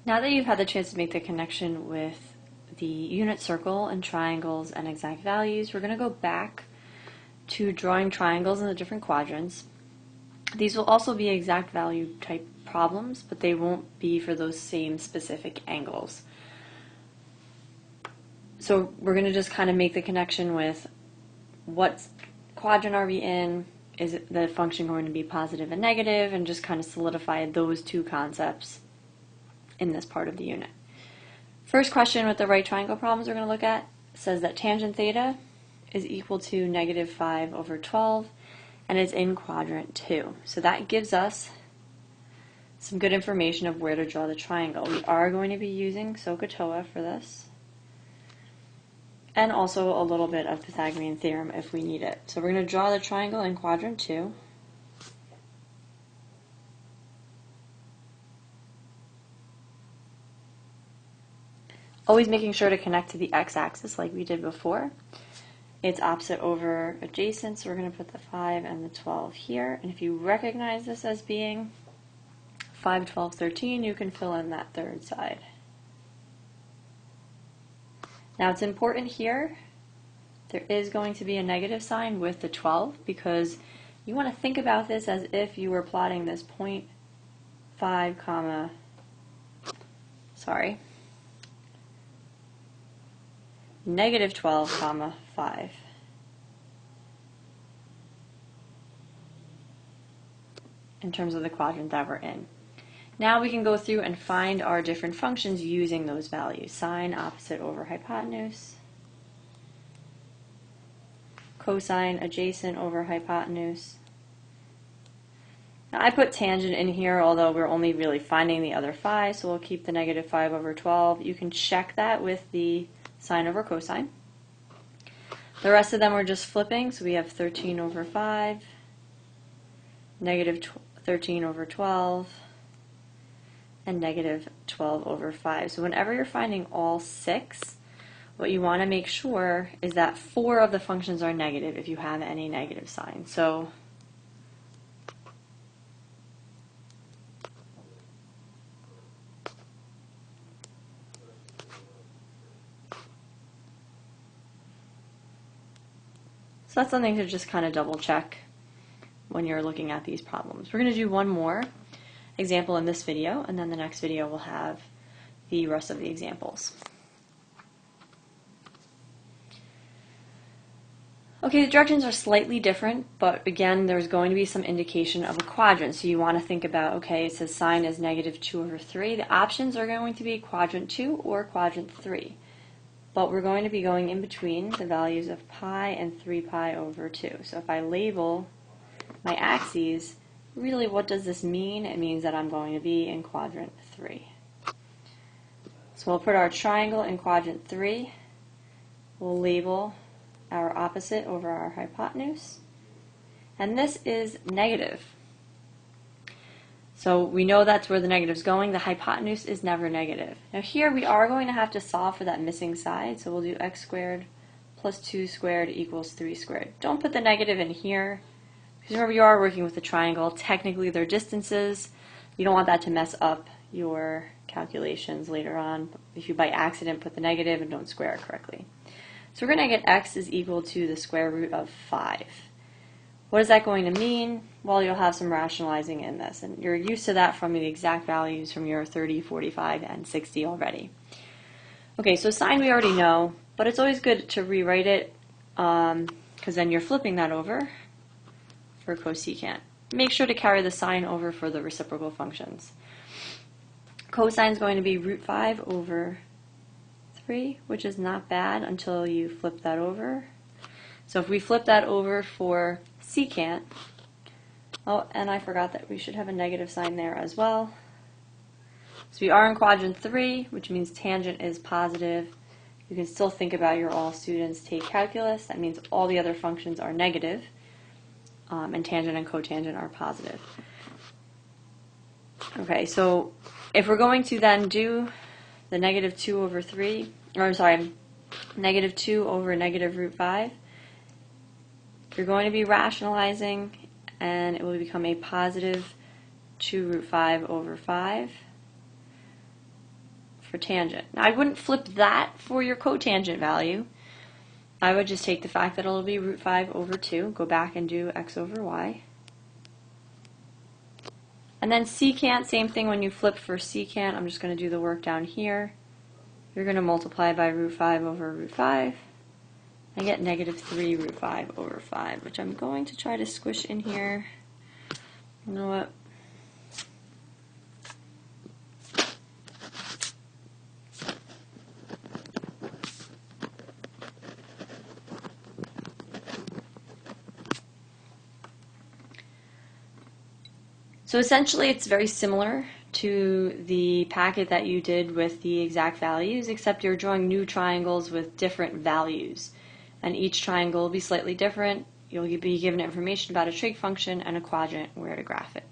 Now that you've had the chance to make the connection with the unit circle and triangles and exact values, we're going to go back to drawing triangles in the different quadrants. These will also be exact value type problems, but they won't be for those same specific angles. So we're going to just kind of make the connection with what quadrant are we in, is the function going to be positive and negative, and just kind of solidify those two concepts in this part of the unit. First question with the right triangle problems we're going to look at says that tangent theta is equal to negative 5 over 12 and is in quadrant 2. So that gives us some good information of where to draw the triangle. We are going to be using SOHCAHTOA for this, and also a little bit of Pythagorean theorem if we need it. So we're going to draw the triangle in quadrant 2. Always making sure to connect to the x-axis like we did before. It's opposite over adjacent, so we're going to put the 5 and the 12 here. And if you recognize this as being 5, 12, 13, you can fill in that third side. Now it's important here, there is going to be a negative sign with the 12 because you want to think about this as if you were plotting this point 5, comma, negative 12, comma, 5. In terms of the quadrant that we're in. Now we can go through and find our different functions using those values. Sine opposite over hypotenuse. Cosine adjacent over hypotenuse. Now I put tangent in here, although we're only really finding the other 5, so we'll keep the negative 5 over 12. You can check that with the sine over cosine. The rest of them we're just flipping, so we have 13 over 5, negative 13 over 12, and negative 12 over 5. So whenever you're finding all 6, what you want to make sure is that 4 of the functions are negative if you have any negative signs. So that's something to just kind of double check when you're looking at these problems. We're going to do one more example in this video, and then the next video will have the rest of the examples. Okay, the directions are slightly different, but again, there's going to be some indication of a quadrant. So you want to think about, okay, it says sine is negative 2 over 3. The options are going to be quadrant 2 or quadrant 3. But we're going to be going in between the values of pi and 3 pi over 2. So if I label my axes, really what does this mean? It means that I'm going to be in quadrant 3. So we'll put our triangle in quadrant 3. We'll label our opposite over our hypotenuse. And this is negative. So we know that's where the negative is going. The hypotenuse is never negative. Now here we are going to have to solve for that missing side. So we'll do x squared plus 2 squared equals 3 squared. Don't put the negative in here, because remember you are working with a triangle. Technically they're distances. You don't want that to mess up your calculations later on if you by accident put the negative and don't square it correctly. So we're going to get x is equal to the square root of 5. What is that going to mean? Well, you'll have some rationalizing in this, and you're used to that from the exact values from your 30, 45, and 60 already. Okay, so sine we already know, but it's always good to rewrite it because then you're flipping that over for cosecant. Make sure to carry the sign over for the reciprocal functions. Cosine is going to be root 5 over 3, which is not bad until you flip that over. So if we flip that over for secant, oh, and I forgot that we should have a negative sign there as well. So we are in quadrant 3, which means tangent is positive. You can still think about your all students take calculus. That means all the other functions are negative, and tangent and cotangent are positive. Okay, so if we're going to then do the negative 2 over 3, or I'm sorry, negative 2 over negative root 5, you're going to be rationalizing, and it will become a positive 2 root 5 over 5. for tangent. Now, I wouldn't flip that for your cotangent value. I would just take the fact that it'll be root 5 over 2, go back and do x over y. And then secant, same thing when you flip for secant. I'm just going to do the work down here. You're going to multiply by root 5 over root 5. I get negative 3 root 5 over 5, which I'm going to try to squish in here. You know what? So essentially it's very similar to the packet that you did with the exact values, except you're drawing new triangles with different values. And each triangle will be slightly different. You'll be given information about a trig function and a quadrant where to graph it.